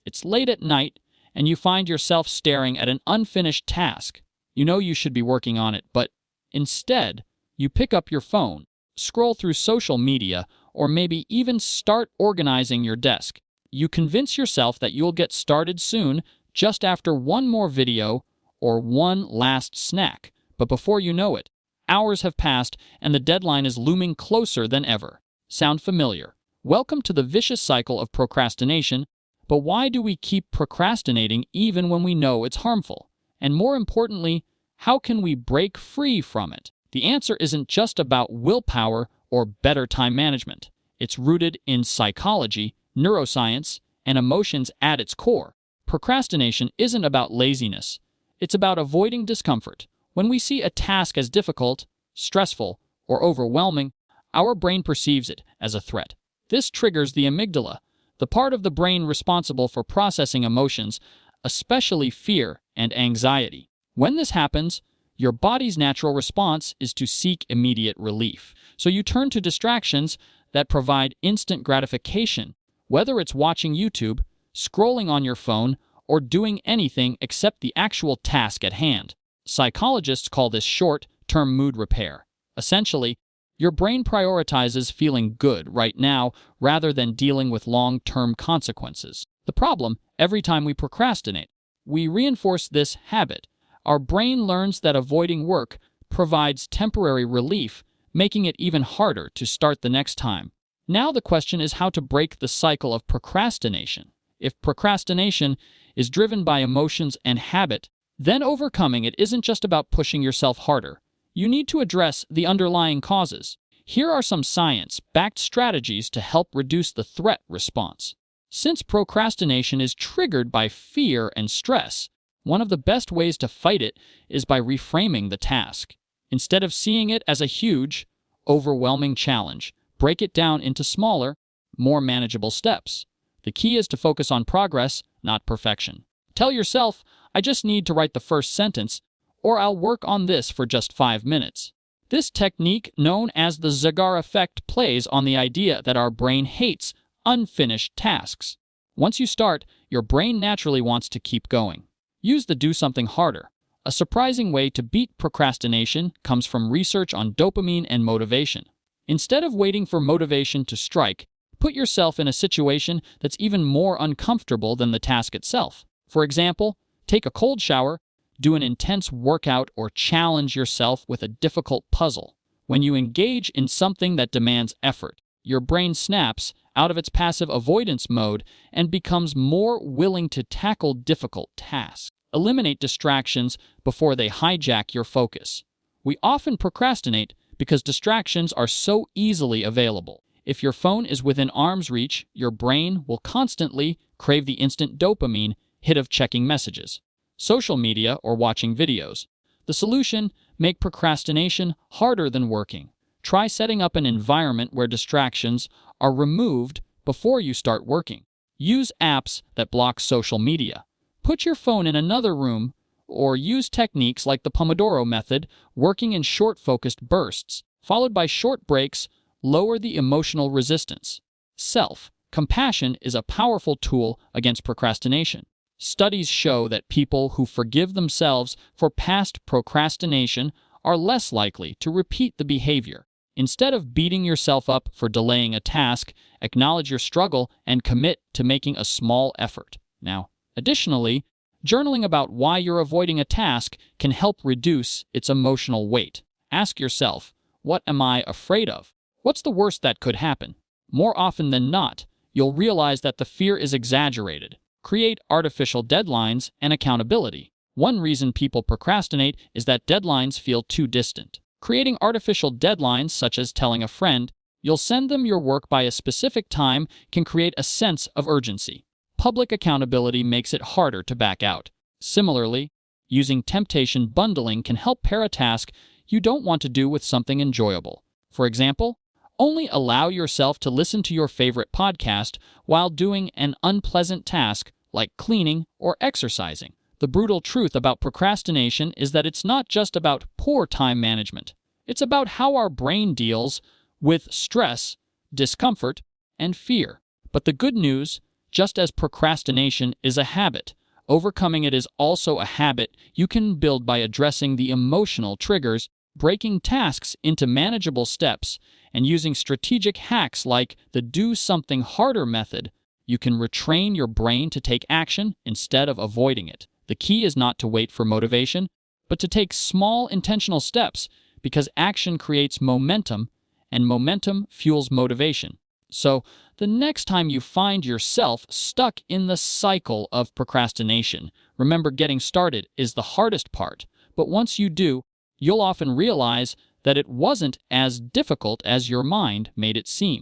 It's late at night, and you find yourself staring at an unfinished task. You know you should be working on it, but instead, you pick up your phone, scroll through social media, or maybe even start organizing your desk. You convince yourself that you'll get started soon, just after one more video or one last snack. But before you know it, hours have passed and the deadline is looming closer than ever. Sound familiar? Welcome to the vicious cycle of procrastination. But why do we keep procrastinating even when we know it's harmful? And more importantly, how can we break free from it? The answer isn't just about willpower or better time management. It's rooted in psychology, neuroscience, and emotions at its core. Procrastination isn't about laziness. It's about avoiding discomfort. When we see a task as difficult, stressful, or overwhelming, our brain perceives it as a threat. This triggers the amygdala, the part of the brain responsible for processing emotions, especially fear and anxiety. When this happens, your body's natural response is to seek immediate relief. So you turn to distractions that provide instant gratification, whether it's watching YouTube, scrolling on your phone, or doing anything except the actual task at hand. Psychologists call this short-term mood repair. Essentially, your brain prioritizes feeling good right now rather than dealing with long-term consequences. The problem, every time we procrastinate, we reinforce this habit. Our brain learns that avoiding work provides temporary relief, making it even harder to start the next time. Now the question is how to break the cycle of procrastination. If procrastination is driven by emotions and habit, then overcoming it isn't just about pushing yourself harder. You need to address the underlying causes. Here are some science-backed strategies to help reduce the threat response. Since procrastination is triggered by fear and stress, one of the best ways to fight it is by reframing the task. Instead of seeing it as a huge, overwhelming challenge, break it down into smaller, more manageable steps. The key is to focus on progress, not perfection. Tell yourself, I just need to write the first sentence, or I'll work on this for just 5 minutes. This technique, known as the Zeigarnik effect, plays on the idea that our brain hates unfinished tasks. Once you start, your brain naturally wants to keep going. Use the do something harder. A surprising way to beat procrastination comes from research on dopamine and motivation. Instead of waiting for motivation to strike, put yourself in a situation that's even more uncomfortable than the task itself. For example, take a cold shower, do an intense workout, or challenge yourself with a difficult puzzle. When you engage in something that demands effort, your brain snaps out of its passive avoidance mode and becomes more willing to tackle difficult tasks. Eliminate distractions before they hijack your focus. We often procrastinate because distractions are so easily available. If your phone is within arm's reach, your brain will constantly crave the instant dopamine hit of checking messages, social media, or watching videos. The solution: make procrastination harder than working. Try setting up an environment where distractions are removed before you start working. Use apps that block social media. Put your phone in another room, or use techniques like the Pomodoro method, working in short focused bursts, followed by short breaks. Lower the emotional resistance. Self-compassion is a powerful tool against procrastination. Studies show that people who forgive themselves for past procrastination are less likely to repeat the behavior. Instead of beating yourself up for delaying a task, acknowledge your struggle and commit to making a small effort. Now, additionally, journaling about why you're avoiding a task can help reduce its emotional weight. Ask yourself, what am I afraid of? What's the worst that could happen? More often than not, you'll realize that the fear is exaggerated. Create artificial deadlines and accountability. One reason people procrastinate is that deadlines feel too distant. Creating artificial deadlines, such as telling a friend you'll send them your work by a specific time, can create a sense of urgency. Public accountability makes it harder to back out. Similarly, using temptation bundling can help pair a task you don't want to do with something enjoyable. For example, only allow yourself to listen to your favorite podcast while doing an unpleasant task like cleaning or exercising. The brutal truth about procrastination is that it's not just about poor time management. It's about how our brain deals with stress, discomfort, and fear. But the good news, Just as procrastination is a habit, overcoming it is also a habit you can build by addressing the emotional triggers, breaking tasks into manageable steps, and using strategic hacks like the do something harder method. You can retrain your brain to take action instead of avoiding it. The key is not to wait for motivation, but to take small intentional steps, because action creates momentum, and momentum fuels motivation. So, the next time you find yourself stuck in the cycle of procrastination, remember getting started is the hardest part, but once you do, you'll often realize that it wasn't as difficult as your mind made it seem.